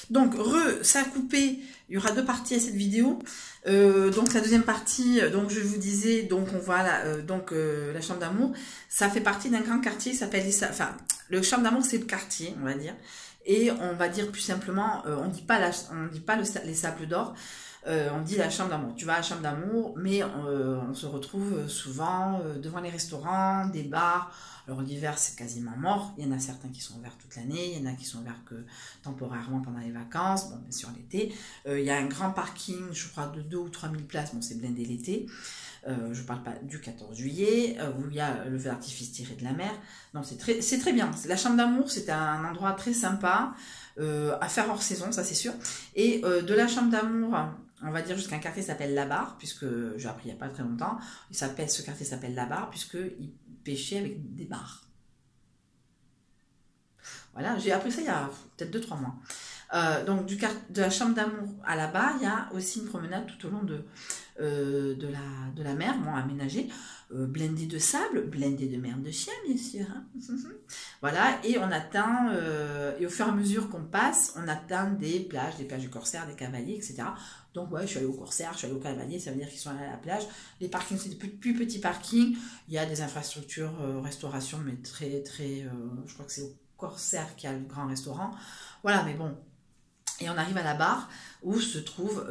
Donc, ça a coupé. Il y aura deux parties à cette vidéo. Donc, la deuxième partie, donc je vous disais, donc on voit la chambre d'amour. Ça fait partie d'un grand quartier qui s'appelle enfin, le chambre d'amour, c'est le quartier, on va dire. Et on va dire plus simplement, on dit pas les sables d'or. On dit la chambre d'amour. Tu vas à la chambre d'amour, mais on se retrouve souvent devant les restaurants, des bars. Alors l'hiver c'est quasiment mort. Il y en a certains qui sont ouverts toute l'année, il y en a qui sont ouverts que temporairement pendant les vacances. Bon, bien sûr l'été. Il y a un grand parking, je crois de 2 ou 3 000 places. Bon, c'est blindé l'été. Je parle pas du 14 juillet où il y a le feu d'artifice tiré de la mer. Non, c'est très bien. La chambre d'amour, c'est un endroit très sympa à faire hors saison, ça c'est sûr. Et de la chambre d'amour, on va dire jusqu'à un quartier qui s'appelle La Barre, puisque j'ai appris il n'y a pas très longtemps, ce quartier s'appelle La Barre, puisqu'il pêchait avec des barres. Voilà, j'ai appris ça il y a peut-être 2-3 mois. Donc de la chambre d'amour à La Barre, il y a aussi une promenade tout au long de la mer, bon, aménagée, blindée de sable, blindée de merde de chien, bien sûr. Hein. Voilà, et on atteint, et au fur et à mesure qu'on passe, on atteint des plages du Corsaire, des Cavaliers, etc. Donc ouais, je suis allée au Corsaire, je suis allée au Cavalier, ça veut dire qu'ils sont allés à la plage. Les parkings, c'est des plus petits parkings. Il y a des infrastructures, restauration, mais je crois que c'est au Corsaire qu'il y a le grand restaurant. Voilà, mais bon. Et on arrive à La Barre où se trouve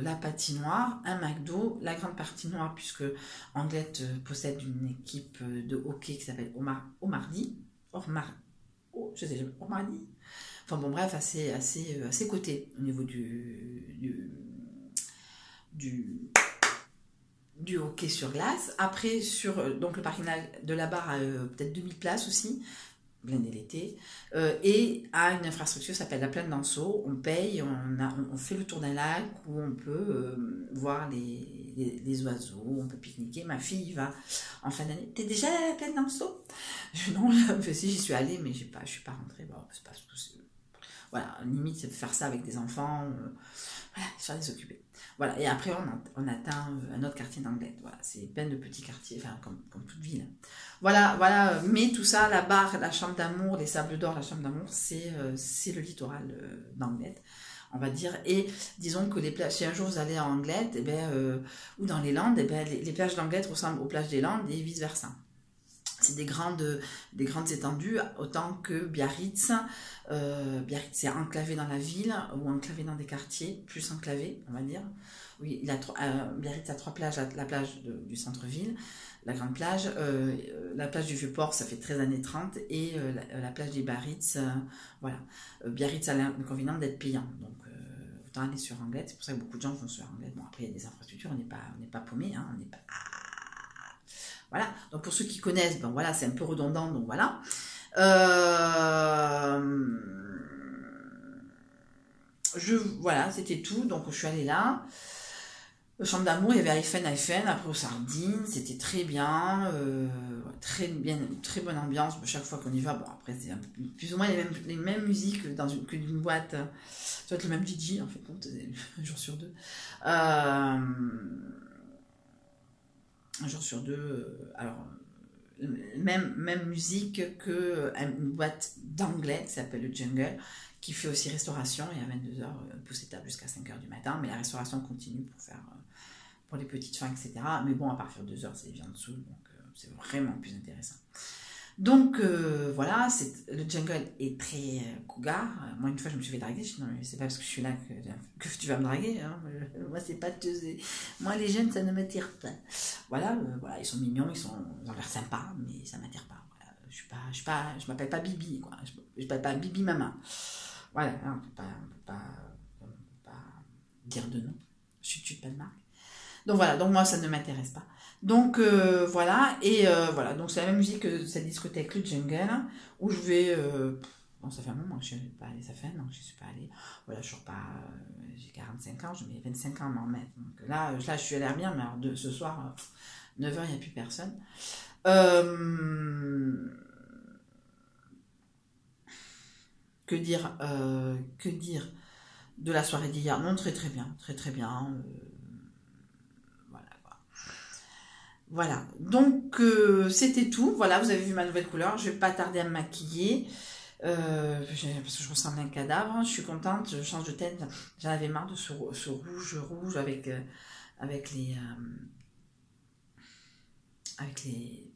la patinoire, un McDo, la grande patinoire, puisque Anglette possède une équipe de hockey qui s'appelle Omardi. Je sais jamais, Omardi. Enfin bon, bref, assez coté au niveau du hockey sur glace. Après, donc le parking de La Barre a peut-être 2000 places aussi, blindé l'été, et à une infrastructure qui s'appelle la Plaine d'Anceau. On paye, on fait le tour d'un lac où on peut voir les oiseaux, on peut pique-niquer. Ma fille va en fin d'année. T'es déjà allée à la Plaine d'Anceau? Non, si, j'y suis allée, mais je suis pas rentrée. Bon, c'est pas tout. Voilà, limite, c'est de faire ça avec des enfants, voilà, faire les occuper. Voilà, et après, on atteint un autre quartier d'Anglette. Voilà, c'est plein de petits quartiers, enfin, comme toute ville. Voilà, mais tout ça, La Barre, la chambre d'amour, les sables d'or, la chambre d'amour, c'est le littoral d'Anglette, on va dire. Et disons que les plages, si un jour vous allez à Anglette, ou dans les Landes, les plages d'Anglette ressemblent aux plages des Landes et vice-versa. C'est des grandes étendues, autant que Biarritz. Biarritz, c'est enclavé dans la ville, ou enclavé dans des quartiers, plus enclavé, on va dire. Oui, Biarritz a 3 plages, la plage du centre-ville, la grande plage, la plage du Vieux-Port, ça fait 13 années 30, et la plage des Biarritz, voilà. Biarritz a l'inconvénient d'être payant, donc autant aller sur Anglette, c'est pour ça que beaucoup de gens vont sur Anglette. Bon, après, il y a des infrastructures, on n'est pas paumé, hein, on n'est pas... Voilà, donc pour ceux qui connaissent, ben voilà, c'est un peu redondant, donc voilà. Voilà, c'était tout, donc je suis allée là. Chambre d'amour, il y avait Eiffen, après aux Sardines, c'était très bien, très bonne ambiance chaque fois qu'on y va. Bon, après, c'est plus ou moins les mêmes musiques que d'une boîte, ça doit être le même DJ, en fait, un jour sur deux. Un jour sur deux, alors même musique que une boîte d'anglais qui s'appelle le Jungle, qui fait aussi restauration, et à 22h, pousse les tables jusqu'à 5h du matin, mais la restauration continue pour les petites fins, etc. Mais bon, à partir de 2h, c'est des viandes saoules, donc c'est vraiment plus intéressant. Donc voilà, le Jungle est très cougar. Moi, une fois, je me suis fait draguer. Je dis non, mais c'est pas parce que je suis là que tu vas me draguer. Hein. Moi, c'est pas moi, les jeunes, ça ne m'attire pas. Voilà, ils sont mignons, ils ont l'air sympas, mais ça m'attire pas. Voilà, je m'appelle pas Bibi, quoi. Je m'appelle pas Bibi Maman. Voilà, hein, on peut pas dire de nom. Je suis pas de marque. Donc voilà, donc moi ça ne m'intéresse pas. Donc voilà, et voilà, donc c'est la même musique que cette discothèque, le Jungle, où je vais, bon ça fait un moment que je ne suis pas allée, ça fait un an que je ne suis pas allée, voilà, je ne sors pas, j'ai 45 ans, je mets 25 ans à m'en remettre, donc là je suis à l'air bien, mais alors ce soir, 9h, il n'y a plus personne. Que dire de la soirée d'hier? Non, très bien, très bien. Voilà, donc c'était tout. Voilà, vous avez vu ma nouvelle couleur. Je vais pas tarder à me maquiller. Parce que je ressemble à un cadavre, je suis contente, je change de teinte. J'en avais marre de ce rouge avec,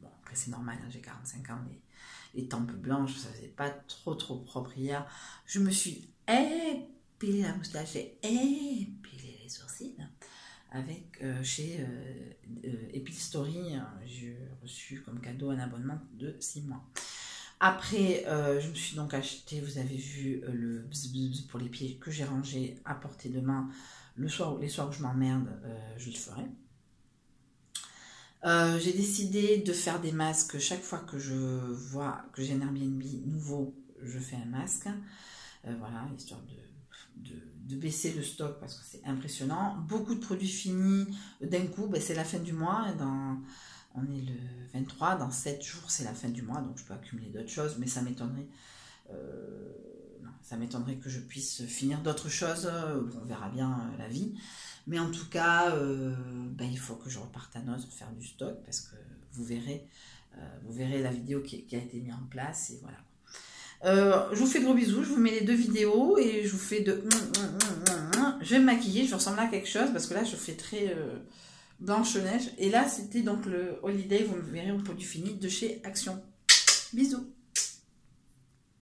bon, après c'est normal, hein, j'ai 45 ans, les tempes blanches, ça faisait pas trop propre hier. Je me suis épilé la moustache et épilé les sourcils avec chez Epile Story. J'ai reçu comme cadeau un abonnement de 6 mois. Après, je me suis donc acheté, vous avez vu, le bzz bzz pour les pieds que j'ai rangé à portée de main. Les soirs où je m'emmerde, je le ferai. J'ai décidé de faire des masques chaque fois que je vois que j'ai un Airbnb nouveau, je fais un masque. Voilà, histoire de baisser le stock parce que c'est impressionnant. Beaucoup de produits finis d'un coup, ben, c'est la fin du mois. On est le 23, dans 7 jours c'est la fin du mois, donc je peux accumuler d'autres choses, mais ça m'étonnerait. Ça m'étonnerait que je puisse finir d'autres choses. On verra bien la vie. Mais en tout cas, ben, il faut que je reparte à Noz faire du stock parce que vous verrez la vidéo qui a été mise en place et voilà. Je vous fais de gros bisous, je vous mets les 2 vidéos et je vous fais de... Je vais me maquiller, je vais ressembler à quelque chose parce que là je fais très Blanche-Neige. Et là c'était donc le Holiday, vous me verrez au produit fini de chez Action. Bisous.